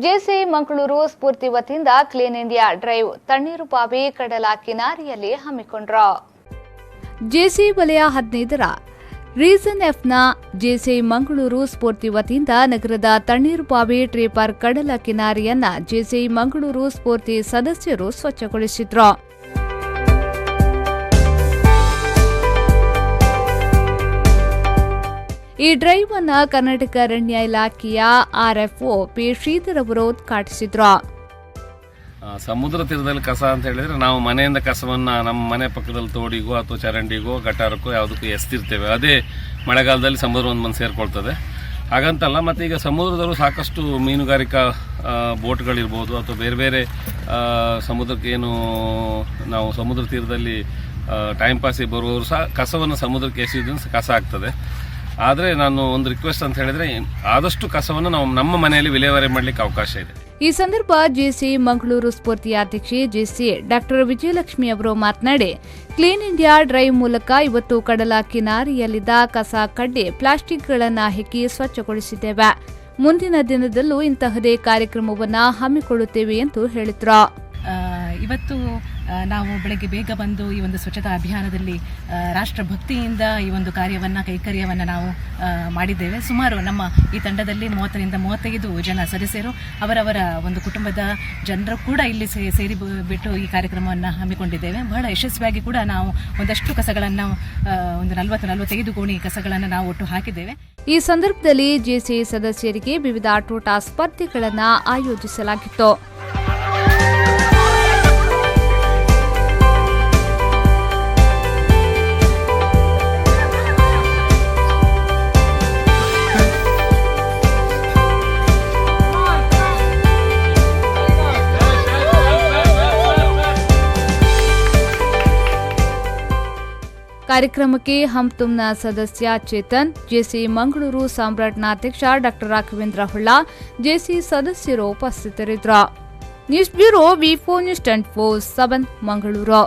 JC Mangaluru ಸ್ಫೂರ್ತಿ ವತಿಯಿಂದ clean India drive Tannirbhavi ಕಡಲ ಕಿನಾರಿಯಲ್ಲಿ ಹಮ್ಮಿಕೊಂಡ್ರು. JC ವಲಯ 15ರ ರೀಸನ್ ಎಫ್ನ ಜೆಸಿ ಮಂಗಳೂರು ಸ್ಫೂರ್ತಿ ವತಿಯಿಂದ ನಗರದ ತಣ್ಣೀರುಬಾವಿ ಟ್ರೀ ಪಾರ್ಕ್ ಕಡಲ ಕಿನಾರಿಯನ್ನ ಜೆಸಿ ಮಂಗಳೂರು ಸ್ಫೂರ್ತಿ ಸದಸ್ಯರು ಸ್ವಚ್ಛಗೊಳಿಸಿದ್ರು. ಈ ಡ್ರೈವ್ ಅನ್ನು ಕರ್ನಾಟಕ ಅರಣ್ಯ ಇಲಾಖೆಯ ಆರ್ಎಫ್ಒ ಪಿ ಶ್ರೀಧರ್ ಅವರು ಉದ್ಘಾಟಿಸಿದ್ರು. ಸಮುದ್ರ ತೀರದಲ್ಲಿ ಕಸ ಅಂತ ಹೇಳಿದ್ರೆ ನಾವು ಮನೆಯಿಂದ ಕಸವನ್ನ ನಮ್ಮ ಮನೆ ಪಕ್ಕದಲ್ಲಿ ತೋಡಿಗೋ ಅಥವಾ ಚರಂಡಿಗೋ ಗಟಾರಕ್ಕೋ ಯಾವುದಕ್ಕೂ ಎಸ್ತಿರ್ತೇವೆ. ಅದೇ ಮಳೆಗಾಲದಲ್ಲಿ ಸಮುದ್ರವನ್ನು ಬಂದು ಸೇರ್ಕೊಳ್ತದೆ. ಹಾಗಂತಲ್ಲ, ಮತ್ತು ಈಗ ಸಮುದ್ರದಲ್ಲೂ ಸಾಕಷ್ಟು ಮೀನುಗಾರಿಕಾ ಬೋಟ್ಗಳಿರ್ಬೋದು ಅಥವಾ ಬೇರೆ ಬೇರೆ ಸಮುದ್ರಕ್ಕೆ ಏನು ನಾವು ಸಮುದ್ರ ತೀರದಲ್ಲಿ ಟೈಮ್ ಪಾಸಿಗೆ ಬರುವವರು ಸಹ ಕಸವನ್ನು ಸಮುದ್ರಕ್ಕೆ ಎಸೆಯೋದ್ರಿಂದ ಕಸ ಆಗ್ತದೆ. ಆದರೆ ನಾನು ಒಂದು ರಿಕ್ವೆಸ್ಟ್ ಅಂತ ಹೇಳಿದ್ರೆ, ಆದಷ್ಟು ಕಸವನ್ನು ನಾವು ನಮ್ಮ ಮನೆಯಲ್ಲಿ ವಿಲೇವಾರಿ ಮಾಡಲಿಕ್ಕೆ ಅವಕಾಶ ಇದೆ. ಈ ಸಂದರ್ಭ ಜೆಸಿ ಮಂಗಳೂರು ಸ್ಫೂರ್ತಿಯ ಅಧ್ಯಕ್ಷೆ ಜೆಸಿ ಡಾಕ್ಟರ್ ವಿಜಯಲಕ್ಷ್ಮಿ ಅವರು ಮಾತನಾಡಿ, ಕ್ಲೀನ್ ಇಂಡಿಯಾ ಡ್ರೈವ್ ಮೂಲಕ ಇವತ್ತು ಕಡಲ ಕಿನಾರಿಯಲ್ಲಿದ್ದ ಕಸ ಕಡ್ಡಿ ಪ್ಲಾಸ್ಟಿಕ್ಗಳನ್ನು ಹೆಕ್ಕಿ ಸ್ವಚ್ಛಗೊಳಿಸಿದ್ದೇವೆ. ಮುಂದಿನ ದಿನದಲ್ಲೂ ಇಂತಹದೇ ಕಾರ್ಯಕ್ರಮವನ್ನು ಹಮ್ಮಿಕೊಳ್ಳುತ್ತೇವೆ ಎಂದು ಹೇಳಿದ್ರು. ಇವತ್ತು ನಾವು ಬೆಳಗ್ಗೆ ಬೇಗ ಬಂದು ಈ ಒಂದು ಸ್ವಚ್ಛತಾ ಅಭಿಯಾನದಲ್ಲಿ ರಾಷ್ಟ್ರಭಕ್ತಿಯಿಂದ ಈ ಒಂದು ಕೈಕರ್ಯವನ್ನು ನಾವು ಮಾಡಿದ್ದೇವೆ. ಸುಮಾರು ನಮ್ಮ ಈ ತಂಡದಲ್ಲಿ 30ರಿಂದ 35 ಜನ ಸದಸ್ಯರು ಅವರವರ ಒಂದು ಕುಟುಂಬದ ಜನರು ಕೂಡ ಇಲ್ಲಿ ಸೇರಿ ಬಿಟ್ಟು ಈ ಕಾರ್ಯಕ್ರಮವನ್ನು ಹಮ್ಮಿಕೊಂಡಿದ್ದೇವೆ. ಬಹಳ ಯಶಸ್ವಿಯಾಗಿ ಕೂಡ ನಾವು ಒಂದಷ್ಟು ಕಸಗಳನ್ನು ಒಂದು 40-45 ಗೋಣಿ ಕಸಗಳನ್ನು ನಾವು ಒಟ್ಟು ಹಾಕಿದ್ದೇವೆ. ಈ ಸಂದರ್ಭದಲ್ಲಿ ಜೆಸಿ ಸದಸ್ಯರಿಗೆ ವಿವಿಧ ಆಟೋಟ ಸ್ಪರ್ಧೆಗಳನ್ನು ಆಯೋಜಿಸಲಾಗಿತ್ತು. ಕಾರ್ಯಕ್ರಮಕ್ಕೆ ಹಮ್ ತುಮ್ನ ಸದಸ್ಯ ಚೇತನ್, ಜೆಸಿ ಮಂಗಳೂರು ಸಾಮ್ರಾಟ್ನ ಅಧ್ಯಕ್ಷ ಡಾಕ್ಟರ್ ರಾಘವೇಂದ್ರ ಹೊಳ್ಳ, ಜೆಸಿ ಸದಸ್ಯರು ಉಪಸ್ಥಿತರಿದ್ದರು. ನ್ಯೂಸ್ ಬ್ಯೂರೋ ವಿ4 ನ್ಯೂಸ್ 24/7 ಮಂಗಳೂರು.